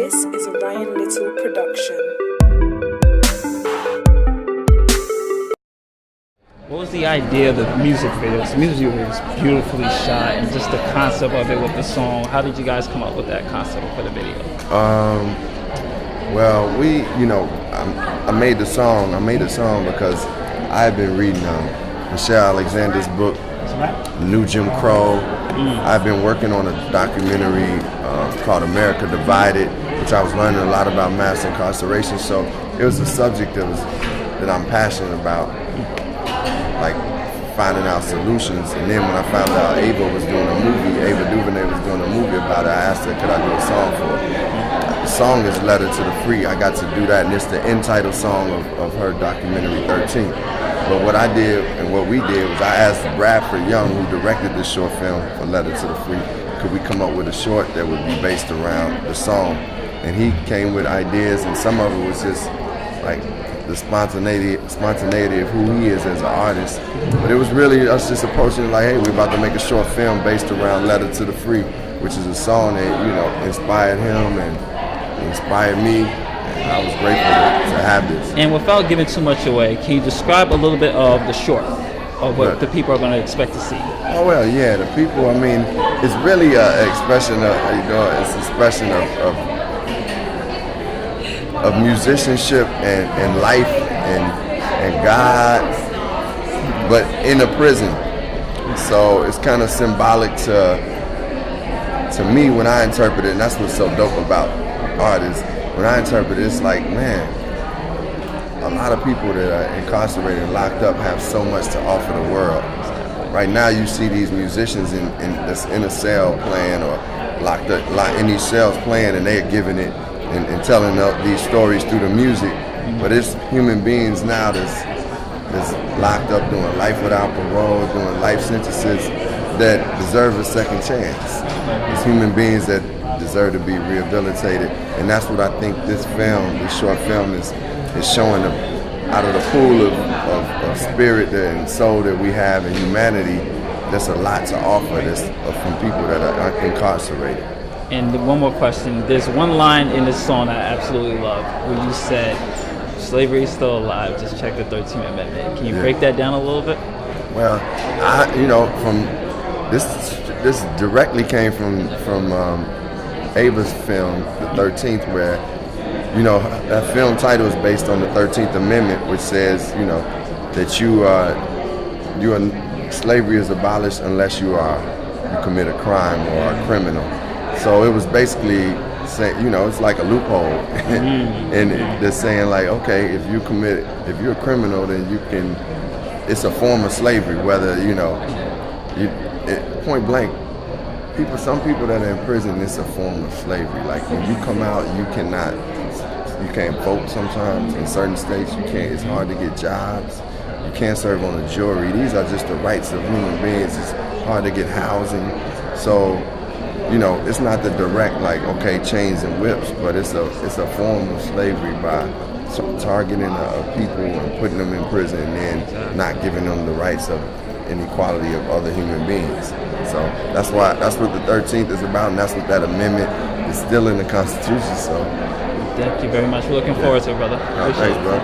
This is a Ryan Little production. What was the idea of the music video? The music video was beautifully shot, and just the concept of it with the song. How did you guys come up with that concept for the video? Well, I made the song. Because I had been reading Michelle Alexander's book, New Jim Crow. I've been working on a documentary called America Divided, which I was learning a lot about mass incarceration. So it was a subject that I'm passionate about, like finding out solutions. And then when I found out Ava DuVernay was doing a movie about it, I asked her, could I do a song for her? The song is Letter to the Free. I got to do that, and it's the end title song of her documentary 13. But what I did and what we did was I asked Bradford Young, who directed this short film for Letter to the Free, could we come up with a short that would be based around the song? And he came with ideas, and some of it was just like the spontaneity of who he is as an artist. But it was really us just approaching it like, hey, we're about to make a short film based around Letter to the Free, which is a song that, inspired him and inspired me. And I was grateful to have this. And without giving too much away, can you describe a little bit of the short, of what the people are going to expect to see? Oh, well, yeah, the people, it's really an expression of musicianship and life and God, but in a prison. So it's kind of symbolic to me when I interpret it, and that's what's so dope about art is when I interpret it, it's like, man, a lot of people that are incarcerated and locked up have so much to offer the world. Right now you see these musicians in a cell playing or locked up in these cells playing, and they're giving it and telling these stories through the music. But it's human beings now that's locked up doing life without parole, doing life sentences that deserve a second chance. It's human beings that deserve to be rehabilitated, and that's what I think this short film is showing out of the pool of spirit and soul that we have in humanity. There's a lot to offer from people that are incarcerated. And one more question. There's one line in this song I absolutely love where you said, slavery is still alive, just check the 13th Amendment. Can you break that down a little bit? Well, from this directly came from Ava's film, The 13th, where, that film title is based on the 13th Amendment, which says, that slavery is abolished unless you commit a crime or a criminal. So it was basically saying, it's like a loophole, and they're saying like, okay, if you're a criminal, then it's a form of slavery. Whether point blank, some people that are in prison, it's a form of slavery. Like when you come out, you can't vote sometimes in certain states. You can't. It's hard to get jobs. You can't serve on a jury. These are just the rights of human beings. It's hard to get housing. So, it's not the direct like, okay, chains and whips, but it's a form of slavery by targeting people and putting them in prison and then not giving them the rights of and equality of other human beings. So that's what the 13th is about, and that's what that amendment is still in the Constitution. So thank you very much. We're looking forward to it, brother. Thanks, bro.